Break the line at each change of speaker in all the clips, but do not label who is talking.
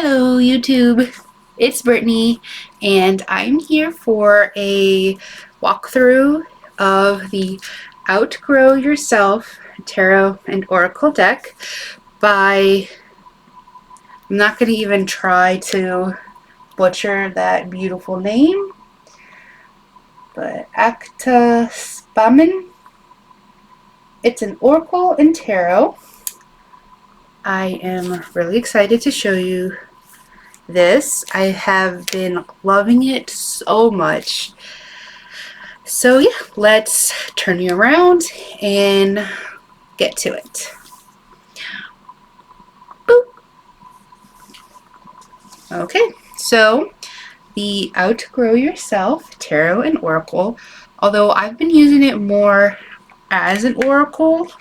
Hello YouTube, it's Brittany and I'm here for a walkthrough of the Outgrow Yourself Tarot and Oracle deck by, I'm not going to even try to butcher that beautiful name, but ÄKTA SPÅMAN. It's an Oracle and Tarot. I am really excited to show you this. I have been loving it so much. So yeah, let's turn you around and get to it. Boop. Okay, so the Outgrow Yourself Tarot and Oracle, although I've been using it more as an oracle.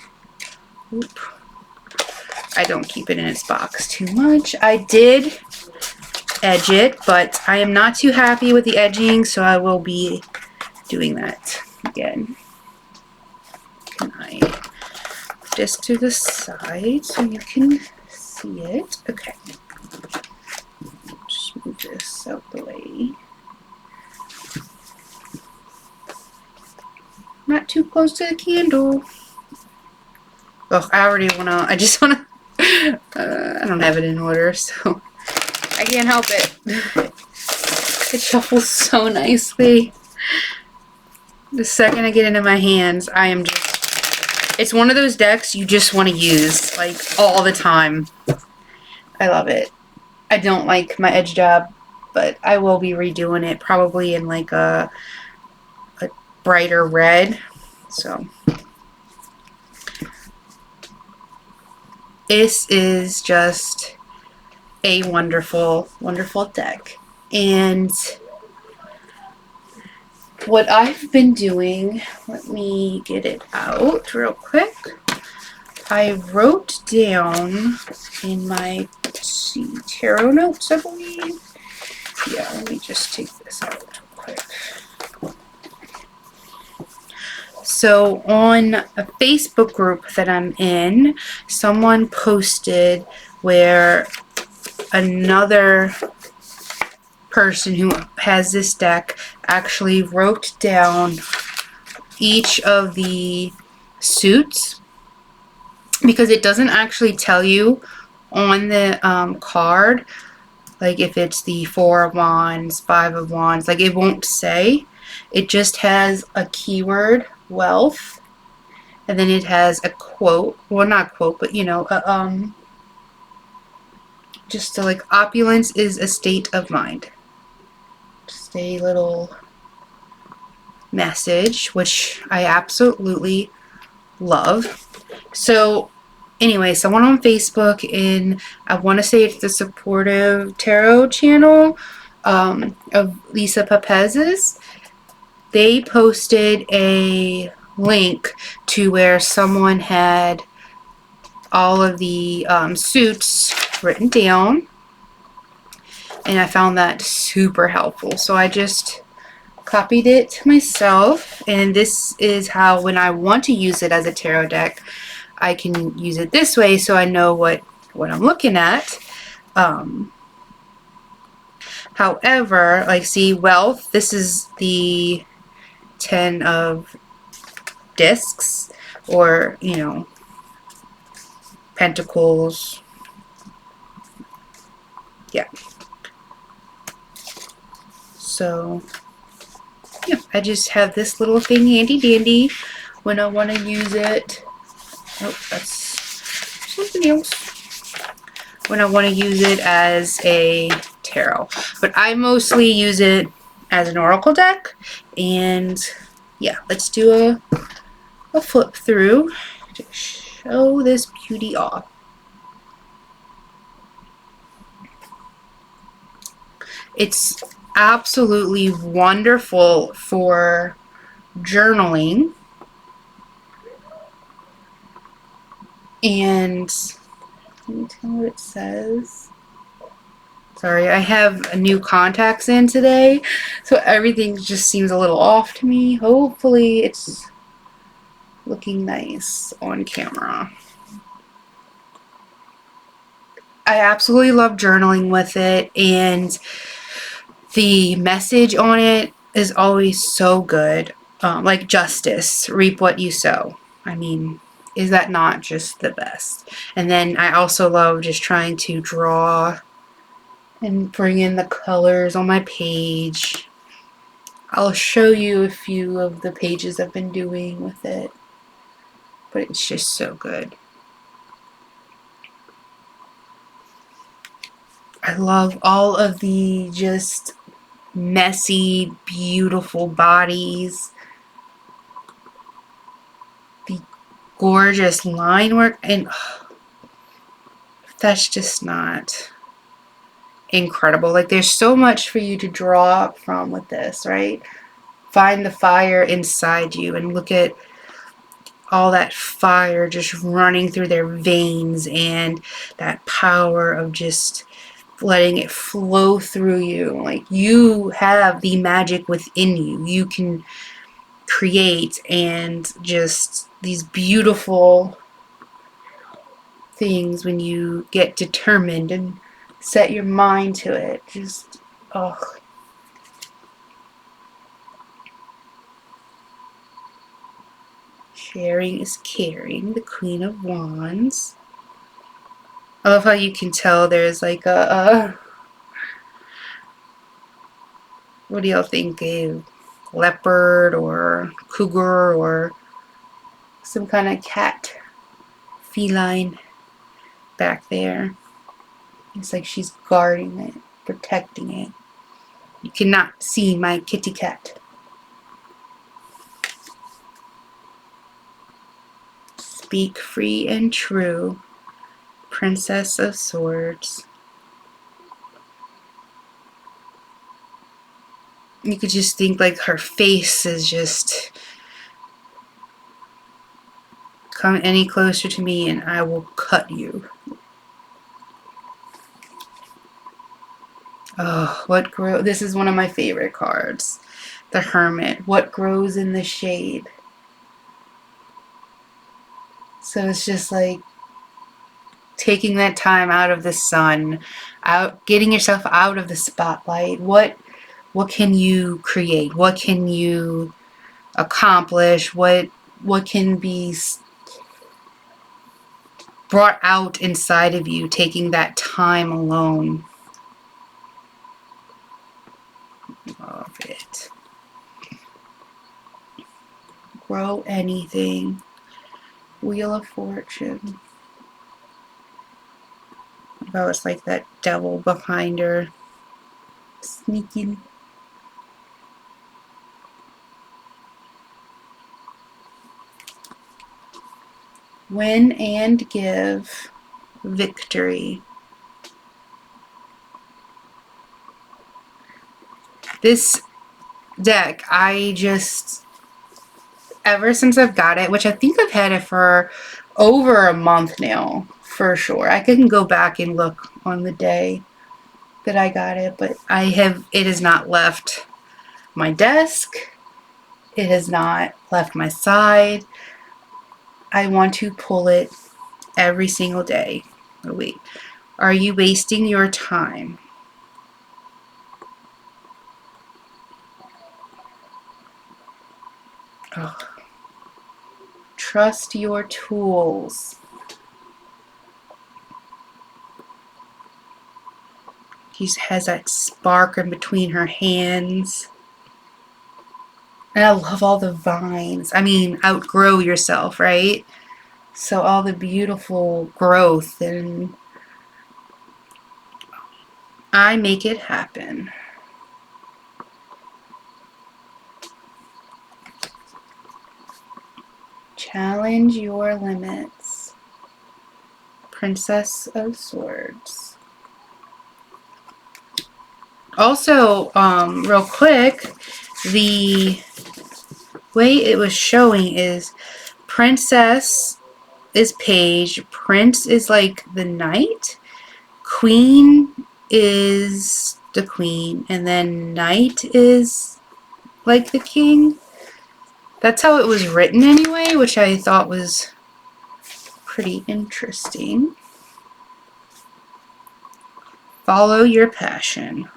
Oop. I don't keep it in its box too much. I did edge it, but I am not too happy with the edging, so I will be doing that again. Can I put this to the side so you can see it? Okay. Just move this out the way. Not too close to the candle. Oh, I just wanna, I don't have it in order, so I can't help it. It shuffles so nicely. The second I get into my hands, I am just, it's one of those decks you just want to use, like, all the time. I love it. I don't like my edge job, but I will be redoing it probably in like a brighter red. So this is just a wonderful, wonderful deck. And what I've been doing, let me get it out real quick. I wrote down in my, let's see, tarot notes, I believe. Yeah, let me just take this out real quick. So on a Facebook group that I'm in, someone posted where another person who has this deck actually wrote down each of the suits, because it doesn't actually tell you on the card, like if it's the 4 of Wands, 5 of Wands, like it won't say. It just has a keyword, wealth, and then it has a quote, well not quote, but you know, just to like, opulence is a state of mind. Just a little message, which I absolutely love. So anyway, someone on Facebook, and I want to say it's the Supportive Tarot channel of Lisa Papez's, they posted a link to where someone had all of the suits written down, and I found that super helpful. So I just copied it myself, and this is how, when I want to use it as a tarot deck, I can use it this way so I know what I'm looking at. However, like, see, wealth, this is the 10 of discs, or, you know, pentacles. Yeah. So yeah, I just have this little thing handy dandy when I want to use it. Oh, that's something else. When I want to use it as a tarot. But I mostly use it as an oracle deck. And yeah, let's do a flip through to show this beauty off. It's absolutely wonderful for journaling. And let me tell what it says. Sorry, I have new contacts in today, so everything just seems a little off to me. Hopefully it's looking nice on camera. I absolutely love journaling with it, and the message on it is always so good. Like justice, reap what you sow. I mean, is that not just the best? And then I also love just trying to draw and bring in the colors on my page. I'll show you a few of the pages I've been doing with it, but it's just so good. I love all of the just messy, beautiful bodies, the gorgeous line work, and that's just not incredible. Like, there's so much for you to draw from with this, right? Find the fire inside you and look at all that fire just running through their veins, and that power of just letting it flow through you. Like, you have the magic within you. You can create, and just these beautiful things when you get determined and set your mind to it. Just, oh. Sharing is caring, the Queen of Wands. I love how you can tell there's like a what do y'all think, a leopard or cougar or some kind of cat, feline back there. It's like she's guarding it, protecting it. You cannot see my kitty cat. Speak free and true, Princess of Swords. You could just think like her face is just, come any closer to me and I will cut you. Oh, what grows? This is one of my favorite cards. The Hermit. What grows in the shade? So it's just like taking that time out of the sun, getting yourself out of the spotlight. What can you create? What can you accomplish? What can be brought out inside of you, taking that time alone? Love it. Grow anything. Wheel of Fortune. Oh, it's like that devil behind her, sneaking. Win and give. Victory. This deck, I just, ever since I've got it, which I think I've had it for over a month now, for sure. I can go back and look on the day that I got it, but it has not left my desk. It has not left my side. I want to pull it every single day. Oh, wait. Are you wasting your time? Oh. Trust your tools. He has that spark in between her hands. And I love all the vines. I mean, outgrow yourself, right? So all the beautiful growth, and I make it happen. Challenge your limits. Princess of Swords. Also, real quick, the way it was showing is Princess is page, Prince is like the knight, Queen is the queen, and then Knight is like the king. That's how it was written anyway, which I thought was pretty interesting. Follow your passion.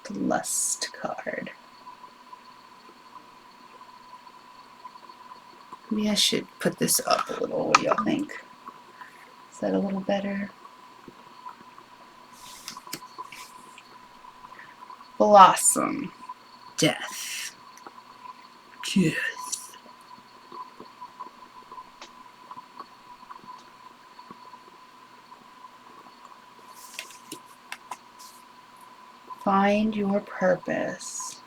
The Lust card. Maybe I should put this up a little. What do y'all think? Is that a little better? Blossom. Death. Death. Find your purpose.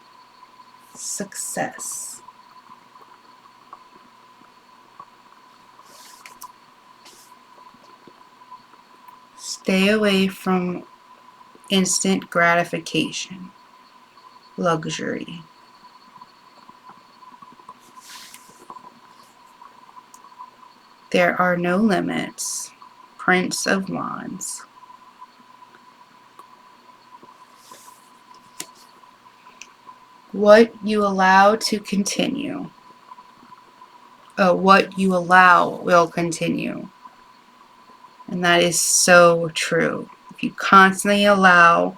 Success. Stay away from instant gratification. Luxury. There are no limits. Prince of Wands. What you allow to continue. Oh, what you allow will continue. And that is so true. If you constantly allow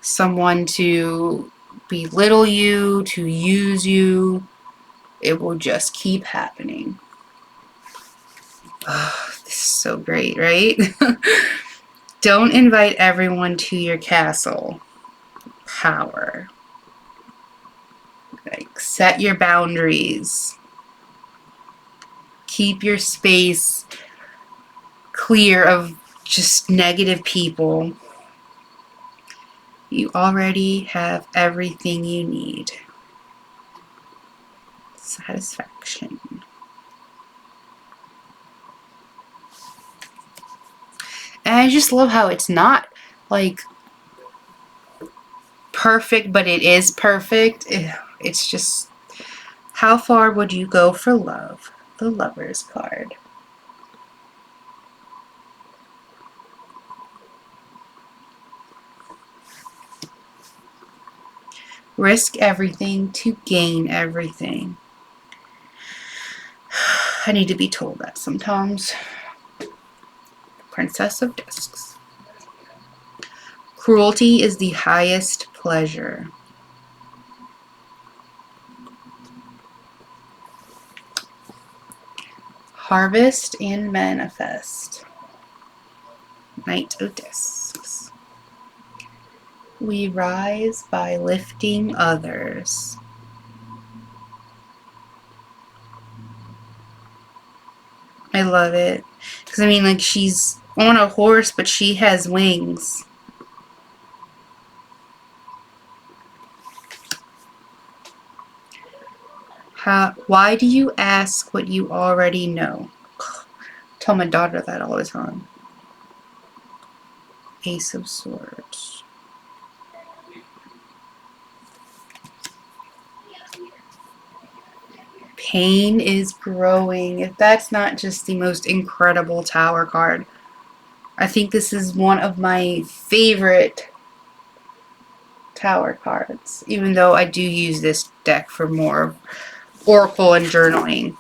someone to belittle you, to use you, it will just keep happening. Oh, this is so great, right? Don't invite everyone to your castle. Power. Like, set your boundaries. Keep your space clear of just negative people. You already have everything you need. Satisfaction. And I just love how it's not like perfect, but it is perfect. It's just, how far would you go for love? The Lover's card. Risk everything to gain everything. I need to be told that sometimes. Princess of Discs. Cruelty is the highest pleasure. Harvest and manifest. Knight of Discs. We rise by lifting others. I love it. Because, I mean, like, she's on a horse, but she has wings. Why do you ask what you already know? Tell my daughter that all the time. Ace of Swords. Pain is growing. If that's not just the most incredible Tower card, I think this is one of my favorite Tower cards, even though I do use this deck for more Oracle and journaling.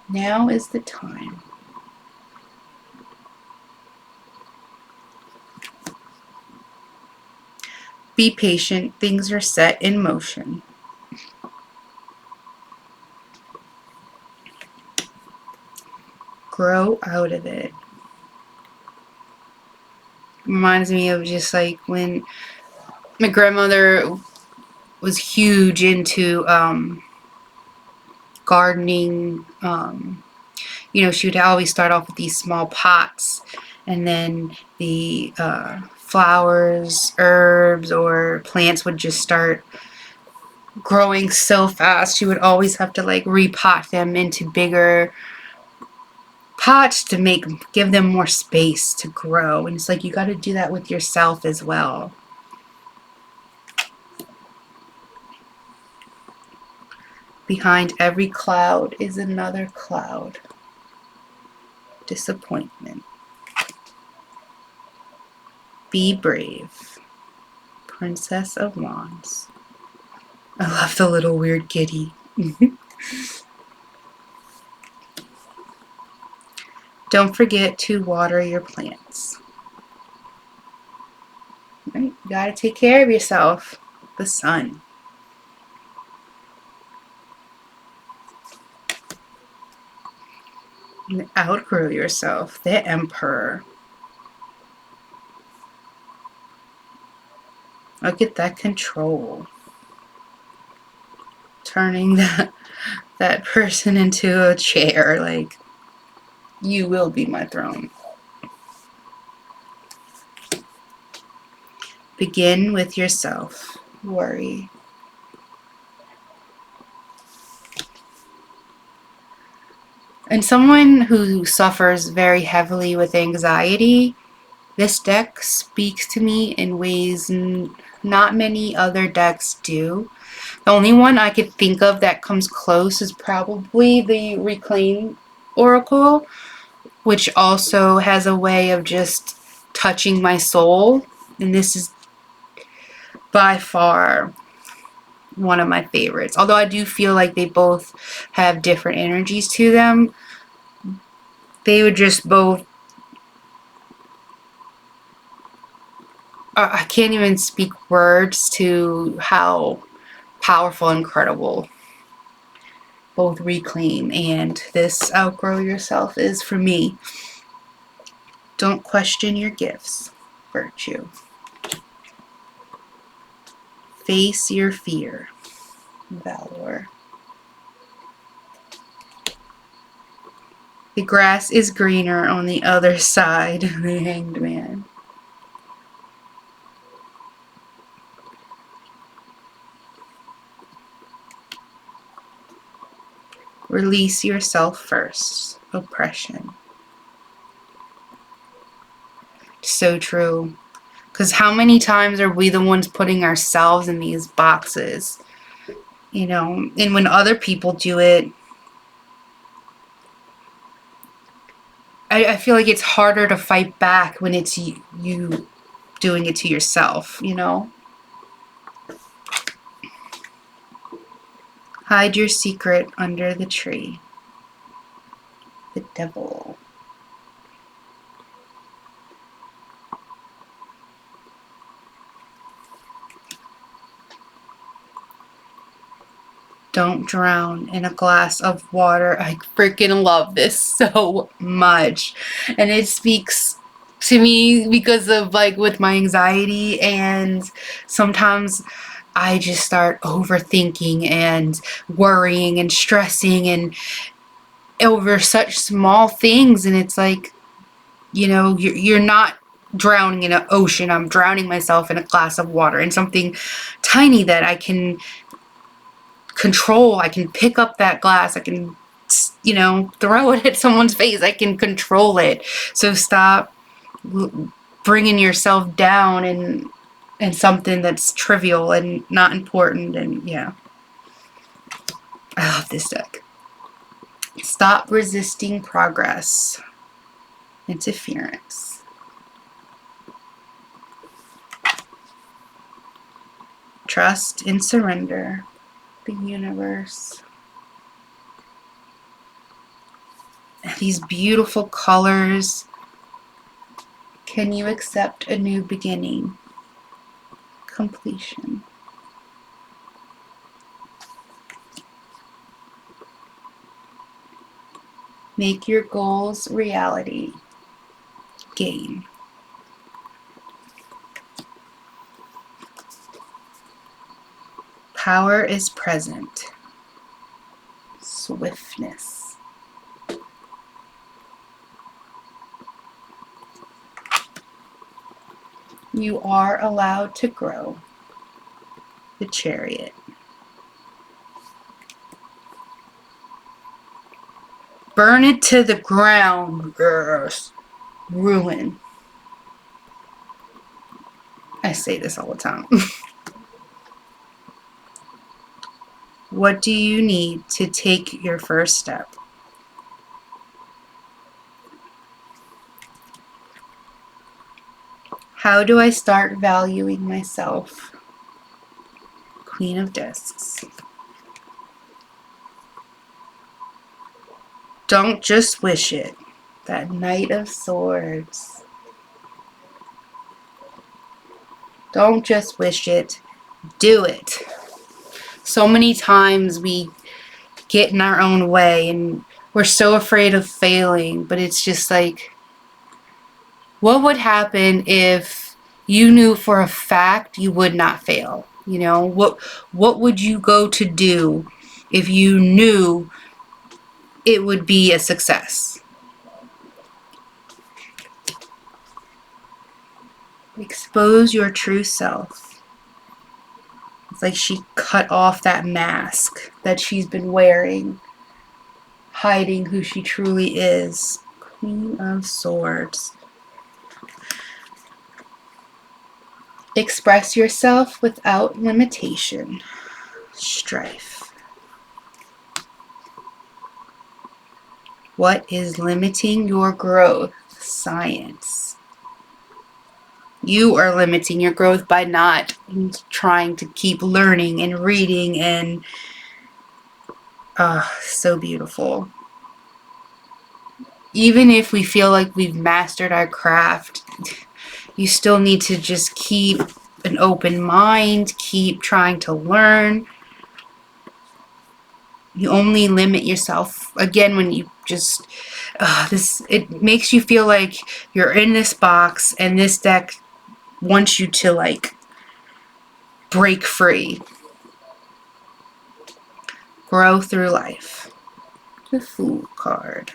Now is the time. Be patient. Things are set in motion. Grow out of it. Reminds me of just like when my grandmother was huge into gardening. You know, she would always start off with these small pots, and then the flowers, herbs, or plants would just start growing so fast. She would always have to like repot them into bigger pots to give them more space to grow. And it's like, you got to do that with yourself as well. Behind every cloud is another cloud. Disappointment. Be brave. Princess of Wands. I love the little weird kitty. Don't forget to water your plants. Right? You gotta take care of yourself. The sun. And outgrow yourself. The Emperor. Look at that control. Turning that person into a chair. Like, you will be my throne. Begin with yourself. Worry. And someone who suffers very heavily with anxiety, this deck speaks to me in ways not many other decks do. The only one I could think of that comes close is probably the Reclaim Oracle, which also has a way of just touching my soul. And this is by far one of my favorites. Although I do feel like they both have different energies to them. They would just both... I can't even speak words to how powerful and incredible both Reclaim and this Outgrow Yourself is for me. Don't question your gifts. Virtue. Face your fear. Valor. The grass is greener on the other side. The Hanged Man. Release yourself first. Oppression. So true. Because how many times are we the ones putting ourselves in these boxes? You know, and when other people do it, I feel like it's harder to fight back when it's you doing it to yourself, you know? Hide your secret under the tree. The Devil. Don't drown in a glass of water. I freaking love this so much. And it speaks to me because of like with my anxiety, and sometimes I just start overthinking and worrying and stressing and over such small things, and it's like, you know, you're not drowning in an ocean. I'm drowning myself in a glass of water, in something tiny that I can control. I can pick up that glass. I can, you know, throw it at someone's face. I can control it. So stop bringing yourself down in something that's trivial and not important. And yeah, I love this deck. Stop resisting progress. Interference. Trust and surrender. The universe. These beautiful colors. Can you accept a new beginning? Completion. Make your goals reality. Gain. Power is present. Swiftness. You are allowed to grow. The Chariot. Burn it to the ground. Yes. Ruin. I say this all the time. What do you need to take your first step? How do I start valuing myself? Queen of Discs. Don't just wish it. That Knight of Swords. Don't just wish it, do it. So many times we get in our own way and we're so afraid of failing, but it's just like, what would happen if you knew for a fact you would not fail? You know, what would you go to do if you knew it would be a success? Expose your true self. It's like she cut off that mask that she's been wearing, hiding who she truly is. Queen of Swords. Express yourself without limitation. Strife. What is limiting your growth? Science. You are limiting your growth by not trying to keep learning and reading, and so beautiful. Even if we feel like we've mastered our craft, you still need to just keep an open mind, keep trying to learn. You only limit yourself, again, when you just, it makes you feel like you're in this box and this deck wants you to like break free. Grow through life. The Fool card.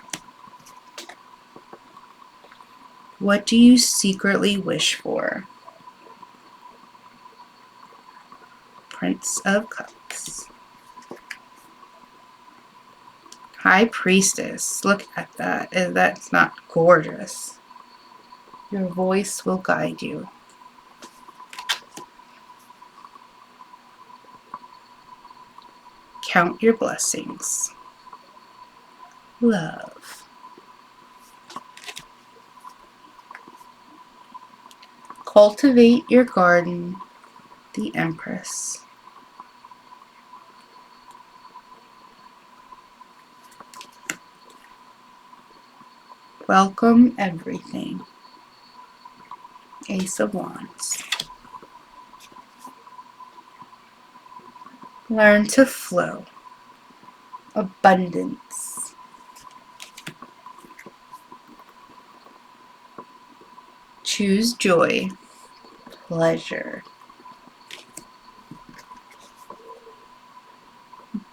What do you secretly wish for? Prince of Cups. High Priestess. Look at that. That's not gorgeous. Your voice will guide you. Count your blessings. Love. Cultivate your garden. The Empress. Welcome everything. Ace of Wands. Learn to flow. Abundance. Choose joy. Pleasure.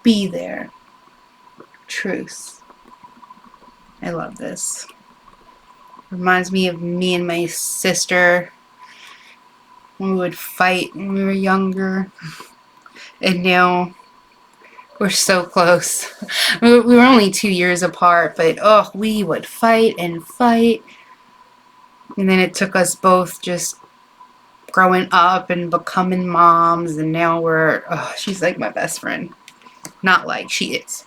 Be there. Truth. I love this. Reminds me of me and my sister when we would fight when we were younger, and now we're so close. We were only 2 years apart, but oh, we would fight and fight, and then it took us both just growing up and becoming moms, and now we're, she's like my best friend. Not like, she is.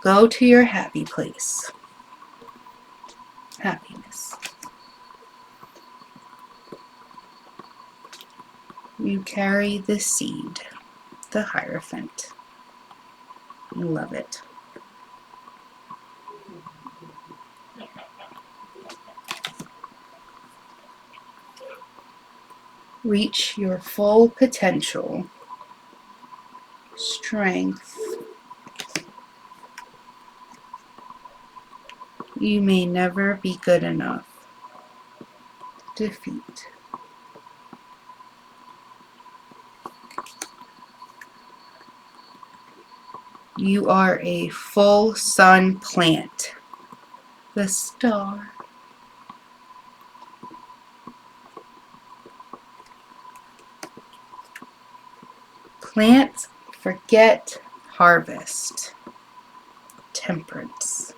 Go to your happy place. Happiness. You carry the seed, the Hierophant. You love it. Reach your full potential. Strength. You may never be good enough. Defeat. You are a full sun plant. The Star. Plant, forget, harvest. Temperance.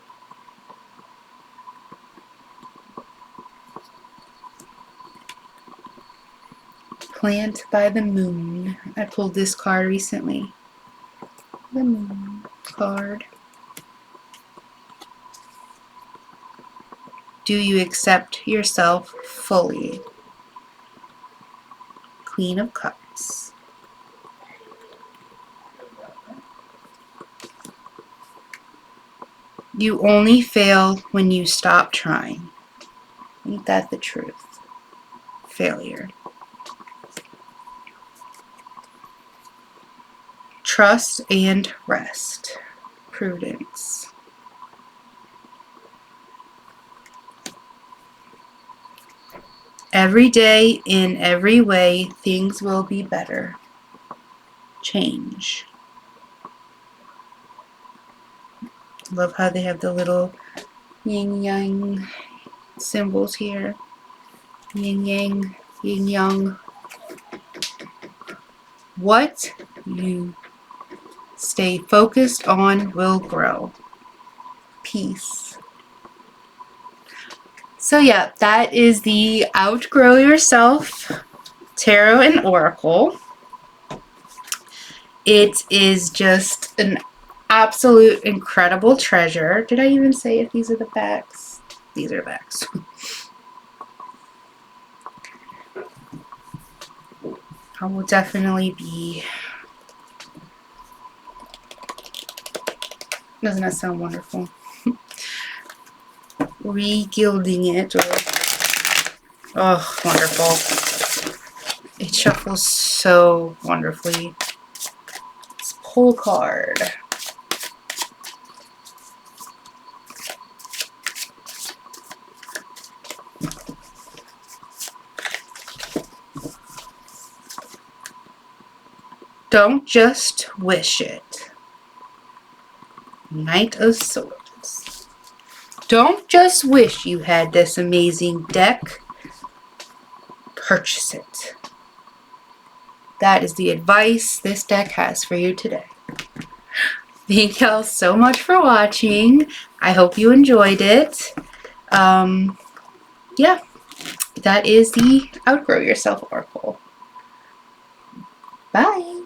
Plant by the Moon. I pulled this card recently. The Moon card. Do you accept yourself fully? Queen of Cups. You only fail when you stop trying. Ain't that the truth? Failure. Trust and rest. Prudence. Every day, in every way, things will be better. Change. Love how they have the little yin yang symbols here. Yin yang, yin yang. What you stay focused on will grow. Peace. So yeah, that is the Outgrow Yourself Tarot and Oracle. It is just an absolute incredible treasure. Did I even say if these are the backs? These are backs. I will definitely be... Doesn't that sound wonderful? Re-gilding it. Oh, wonderful. It shuffles so wonderfully. Let's pull a card. Don't just wish it. Knight of Swords. Don't just wish you had this amazing deck. Purchase it. That is the advice this deck has for you today. Thank y'all so much for watching. I hope you enjoyed it. Yeah, that is the Outgrow Yourself Oracle. Bye.